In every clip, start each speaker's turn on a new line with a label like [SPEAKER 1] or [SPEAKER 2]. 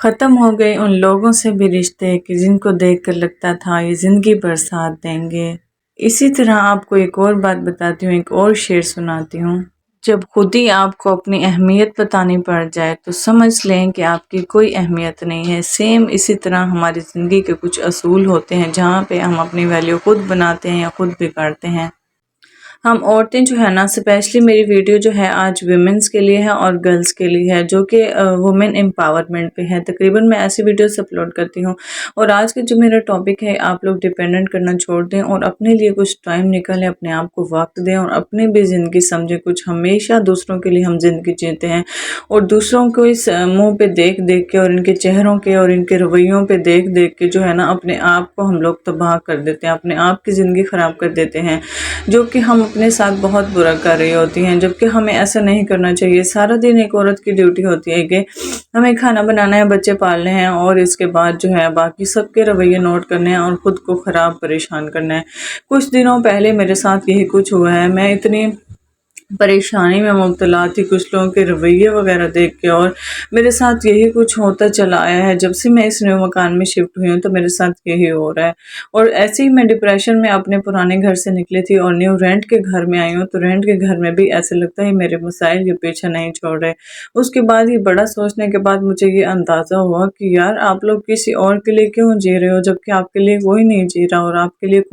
[SPEAKER 1] ختم हो गए उन लोगों से भी रिश्ते कि जिनको देखकर लगता था ये जिंदगी भर साथ देंगे। इसी तरह आपको एक और बात बताती हूँ, एक और शेर सुनाती हूँ। जब खुद ही आपको अपनी अहमियत बतानी पड़ जाए तो समझ लें कि आपकी कोई अहमियत नहीं है। सेम इसी तरह हमारी ज़िंदगी के कुछ असूल होते हैं जहाँ पे हम अपनी वैल्यू खुद बनाते हैं या खुद बिगाड़ते हैं। हम औरतें जो है ना, स्पेशली मेरी वीडियो जो है आज वुमेन्स के लिए है और गर्ल्स के लिए है, जो कि वुमेन एम्पावरमेंट पे है। तकरीबन मैं ऐसी वीडियोस अपलोड करती हूँ। और आज का जो मेरा टॉपिक है, आप लोग डिपेंडेंट करना छोड़ दें और अपने लिए कुछ टाइम निकालें, अपने आप को वक्त दें और अपनी भी ज़िंदगी समझें। कुछ हमेशा दूसरों के लिए हम ज़िंदगी जीते हैं और दूसरों को इस मुँह पे देख देख के और इनके चेहरों के और इनके रवैयों पे देख देख के जो है ना, अपने आप को हम लोग तबाह कर देते हैं, अपने आप की ज़िंदगी ख़राब कर देते हैं, जो कि हम अपने साथ बहुत बुरा कर रही होती हैं। जबकि हमें ऐसा नहीं करना चाहिए। सारा दिन एक औरत की ड्यूटी होती है कि हमें खाना बनाना है, बच्चे पालने हैं और इसके बाद जो है बाकी सबके रवैये नोट करने हैं और ख़ुद को ख़राब परेशान करना है। कुछ दिनों पहले मेरे साथ यही कुछ हुआ है। मैं इतनी परेशानी में मुब्तला थी कुछ लोगों के रवैये वगैरह देख के, और मेरे साथ यही कुछ होता चला आया है। जब से मैं इस न्यू मकान में शिफ्ट हुई हूँ तो मेरे साथ यही हो रहा है। और ऐसे ही मैं डिप्रेशन में अपने पुराने घर से निकली थी और न्यू रेंट के घर में आई हूँ, तो रेंट के घर में भी ऐसे लगता है मेरे मसाइल के पीछे नहीं छोड़ रहे। उसके बाद ही बड़ा सोचने के बाद मुझे ये अंदाज़ा हुआ कि यार, आप लोग किसी और के लिए क्यों जी रहे हो, जबकि आपके लिए कोई नहीं जी रहा और आपके लिए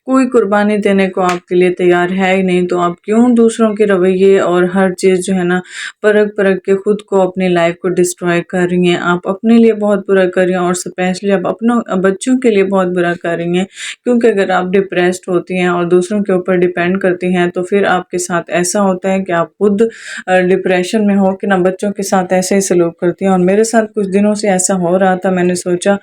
[SPEAKER 1] कोई कुर्बानी देने को आपके लिए तैयार है ही नहीं। तो आप क्यों दूसरों के रवैये और हर चीज़ जो है ना, परख परख के खुद को, अपनी लाइफ को डिस्ट्रॉय कर रही हैं। आप अपने लिए बहुत बुरा कर रही हैं और स्पेशली आप अपनों बच्चों के लिए बहुत बुरा कर रही हैं। क्योंकि अगर आप डिप्रेस्ड होती हैं और दूसरों के ऊपर डिपेंड करती हैं तो फिर आपके साथ ऐसा होता है कि आप खुद डिप्रेशन में हो कि ना बच्चों के साथ ऐसे ही सलूक करती हैं। और मेरे साथ कुछ दिनों से ऐसा हो रहा था। मैंने सोचा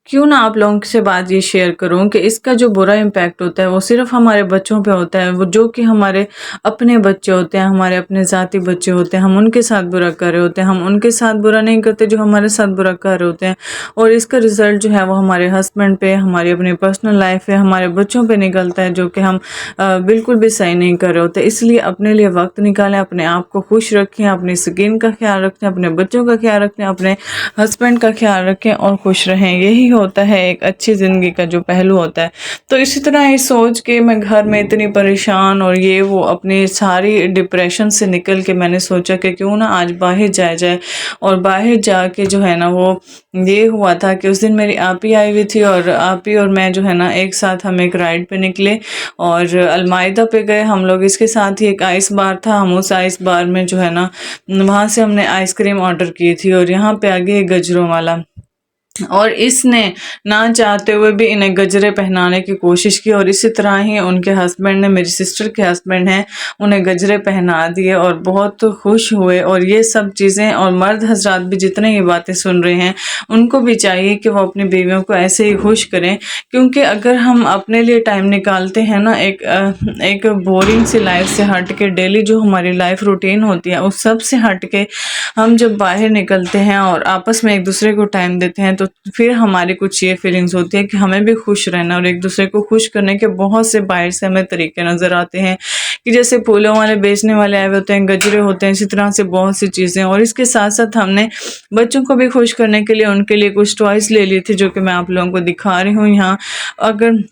[SPEAKER 1] क्यों ना आप लोगों से बात ये शेयर करूं कि इसका जो बुरा इम्पैक्ट होता है वो सिर्फ हमारे बच्चों पे होता है, वो जो कि हमारे अपने बच्चे होते हैं, हमारे अपने ज़ाती बच्चे होते हैं। हम उनके साथ बुरा कर रहे होते हैं, हम उनके साथ बुरा नहीं करते जो हमारे साथ बुरा कर रहे होते हैं। और इसका रिजल्ट जो है वो हमारे हस्बैंड पे, हमारी अपनी पर्सनल लाइफ है, हमारे बच्चों पे निकलता है, जो कि हम बिल्कुल भी सही नहीं कर रहे होते। इसलिए अपने लिए वक्त निकालें, अपने आप को खुश रखें, अपनी स्किन का ख्याल रखें, अपने बच्चों का ख्याल रखें, अपने हस्बैंड का ख्याल रखें और खुश रहें। यही होता है एक अच्छी ज़िंदगी का जो पहलू होता है। तो इसी तरह ये सोच के मैं घर में इतनी परेशान और ये वो अपनी सारी डिप्रेशन से निकल के मैंने सोचा कि क्यों ना आज बाहर जाया जाए। और बाहर जाके जो है ना, वो ये हुआ था कि उस दिन मेरी आपी आई हुई थी और आपी और मैं जो है ना एक साथ हम एक राइड पे निकले और अलमाइदा पे गए हम लोग। इसके साथ ही एक आइस बार था, हम उस आइस बार में जो है ना, वहाँ से हमने आइसक्रीम ऑर्डर की थी और यहाँ पे आगे गजरों वाला, और इसने ना चाहते हुए भी इन्हें गजरे पहनाने की कोशिश की। और इसी तरह ही उनके हस्बैंड ने, मेरी सिस्टर के हस्बैंड हैं, उन्हें गजरे पहना दिए और बहुत खुश हुए। और ये सब चीज़ें, और मर्द हजरात भी जितने ये बातें सुन रहे हैं उनको भी चाहिए कि वो अपनी बीवियों को ऐसे ही खुश करें। क्योंकि अगर हम अपने लिए टाइम निकालते हैं ना, एक बोरिंग सी लाइफ से हट के, डेली जो हमारी लाइफ रूटीन होती है उस सब से हट के हम जब बाहर निकलते हैं और आपस में एक दूसरे को टाइम देते हैं तो फिर हमारी कुछ ये फीलिंग्स होती है कि हमें भी खुश रहना। और एक दूसरे को खुश करने के बहुत से बाहर से हमें तरीके नज़र आते हैं कि जैसे फूलों वाले बेचने वाले आए होते हैं, गजरे होते हैं, इसी तरह से बहुत सी चीज़ें। और इसके साथ साथ हमने बच्चों को भी खुश करने के लिए उनके लिए कुछ टॉयज़ ले लिए थे, जो कि मैं आप लोगों को दिखा रही हूँ यहाँ। अगर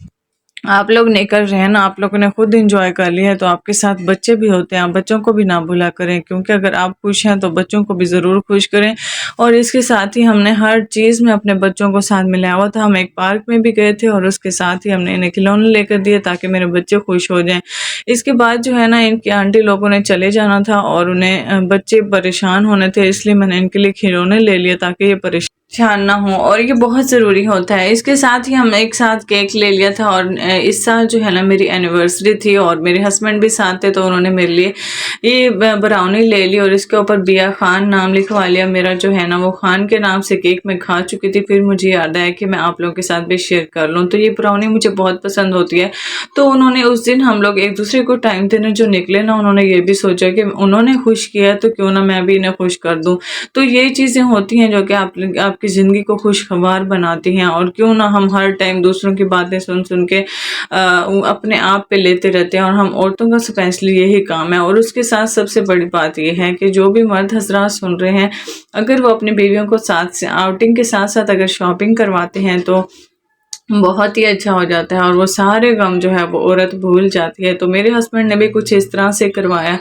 [SPEAKER 1] आप लोग नहीं कर रहे हैं ना, आप लोगों ने खुद एंजॉय कर लिया है, तो आपके साथ बच्चे भी होते हैं, आप बच्चों को भी ना भूला करें। क्योंकि अगर आप खुश हैं तो बच्चों को भी ज़रूर खुश करें। और इसके साथ ही हमने हर चीज़ में अपने बच्चों को साथ मिलाया हुआ था। हम एक पार्क में भी गए थे और उसके साथ ही हमने इन्हें खिलौने लेकर दिए ताकि मेरे बच्चे खुश हो जाएं। इसके बाद जो है ना, इनकी आंटी लोगों ने चले जाना था और उन्हें बच्चे परेशान होने थे, इसलिए मैंने इनके लिए खिलौने ले लिए ताकि ये परेशान ना हो, और ये बहुत ज़रूरी होता है। इसके साथ ही हम एक साथ केक ले लिया था। और इस साल जो है ना मेरी एनिवर्सरी थी और मेरे हस्बैंड भी साथ थे, तो उन्होंने मेरे लिए ये ब्राउनी ले ली और इसके ऊपर बिया खान नाम लिखवा लिया। मेरा जो है ना वो खान के नाम से केक मैं खा चुकी थी, फिर मुझे याद आया कि मैं आप लोगों के साथ भी शेयर कर लूँ। तो ये ब्राउनी मुझे बहुत पसंद होती है। तो उन्होंने उस दिन, हम लोग एक दूसरे को टाइम देने जो निकले ना, उन्होंने ये भी सोचा कि उन्होंने खुश किया तो क्यों ना मैं भी इन्हें खुश कर दूँ। तो ये चीज़ें होती हैं जो कि आपके کی زندگی کو خوشگوار بناتی ہیں، اور کیوں نہ ہم ہر ٹائم دوسروں کی باتیں سن کے اپنے آپ پہ لیتے رہتے ہیں، اور ہم عورتوں کا اسپیشلی یہی کام ہے۔ اور اس کے ساتھ سب سے بڑی بات یہ ہے کہ جو بھی مرد حضرات سن رہے ہیں، اگر وہ اپنی بیویوں کو ساتھ سے آؤٹنگ کے ساتھ ساتھ اگر شاپنگ کرواتے ہیں تو بہت ہی اچھا ہو جاتا ہے، اور وہ سارے غم جو ہے وہ عورت بھول جاتی ہے۔ تو میرے ہسبینڈ نے بھی کچھ اس طرح سے کروایا۔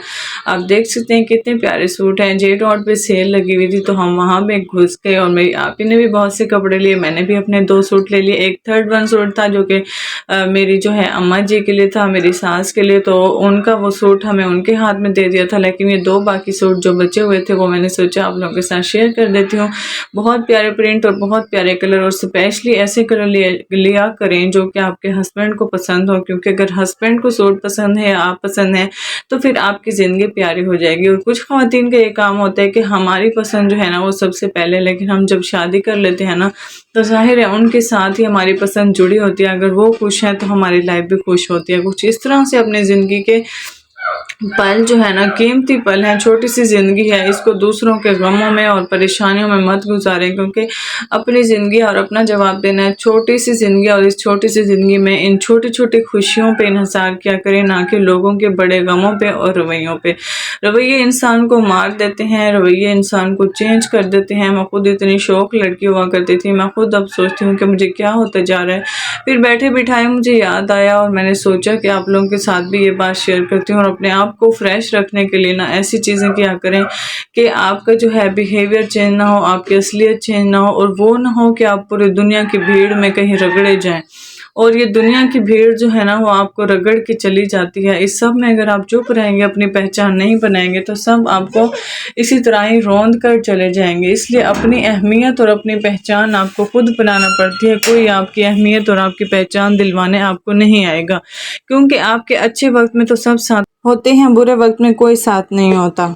[SPEAKER 1] آپ دیکھ سکتے ہیں کتنے پیارے سوٹ ہیں۔ جے ڈاٹ پہ سیل لگی ہوئی تھی تو ہم وہاں پہ گھس گئے، اور میری آپی نے بھی بہت سے کپڑے لیے، میں نے بھی اپنے 2 سوٹ لے لیے۔ ایک تھرڈ ون سوٹ تھا جو کہ میری جو ہے اماں جی کے لیے تھا، میری ساس کے لیے، تو ان کا وہ سوٹ ہمیں ان کے ہاتھ میں دے دیا تھا، لیکن یہ 2 باقی سوٹ جو بچے ہوئے تھے وہ میں نے سوچا آپ لوگوں کے ساتھ شیئر کر دیتی ہوں۔ بہت پیارے پرنٹ اور بہت پیارے کلر، اور اسپیشلی ایسے کلر لیا کریں جو کہ آپ کے ہسبینڈ کو پسند ہو، کیونکہ اگر ہسبینڈ کو سوٹ پسند ہے، آپ پسند ہے، تو پھر آپ کی زندگی پیاری ہو جائے گی۔ اور کچھ خواتین کا یہ کام ہوتا ہے کہ ہماری پسند جو ہے نا وہ سب سے پہلے، لیکن ہم جب شادی کر لیتے ہیں نا تو ظاہر ہے ان کے ساتھ ہی ہماری پسند جڑی ہوتی ہے، اگر وہ خوش ہیں تو ہماری لائف بھی خوش ہوتی ہے۔ کچھ اس طرح سے اپنی زندگی کے پل جو ہے نا قیمتی پل ہیں، چھوٹی سی زندگی ہے، اس کو دوسروں کے غموں میں اور پریشانیوں میں مت گزاریں، کیونکہ اپنی زندگی اور اپنا جواب دینا ہے۔ چھوٹی سی زندگی، اور اس چھوٹی سی زندگی میں ان چھوٹی چھوٹی خوشیوں پہ انحصار کیا کریں، نہ کہ لوگوں کے بڑے غموں پہ اور رویوں پہ۔ رویے انسان کو مار دیتے ہیں، رویے انسان کو چینج کر دیتے ہیں۔ میں خود اتنی شوق لڑکی ہوا کرتی تھی، میں خود اب سوچتی ہوں کہ مجھے کیا ہوتا جا رہا ہے۔ پھر بیٹھے بٹھائے مجھے یاد آیا، اور میں نے سوچا کہ آپ لوگوں کے ساتھ بھی یہ بات شیئر کرتی ہوں، اور اپنے آپ کو فریش رکھنے کے لیے نا ایسی چیزیں کیا کریں کہ آپ کا جو ہے بیہیویئر چینج نہ ہو، آپ کی اصلیت چینج نہ ہو، اور وہ نہ ہو کہ آپ پوری دنیا کی بھیڑ میں کہیں رگڑے جائیں، اور یہ دنیا کی بھیڑ جو ہے نا وہ آپ کو رگڑ کے چلی جاتی ہے۔ اس سب میں اگر آپ چپ رہیں گے، اپنی پہچان نہیں بنائیں گے، تو سب آپ کو اسی طرح ہی روند کر چلے جائیں گے۔ اس لیے اپنی اہمیت اور اپنی پہچان آپ کو خود بنانا پڑتی ہے، کوئی آپ کی اہمیت اور آپ کی پہچان دلوانے آپ کو نہیں آئے گا، کیونکہ آپ کے اچھے وقت میں تو سب ساتھ ہوتے ہیں، برے وقت میں کوئی ساتھ نہیں ہوتا۔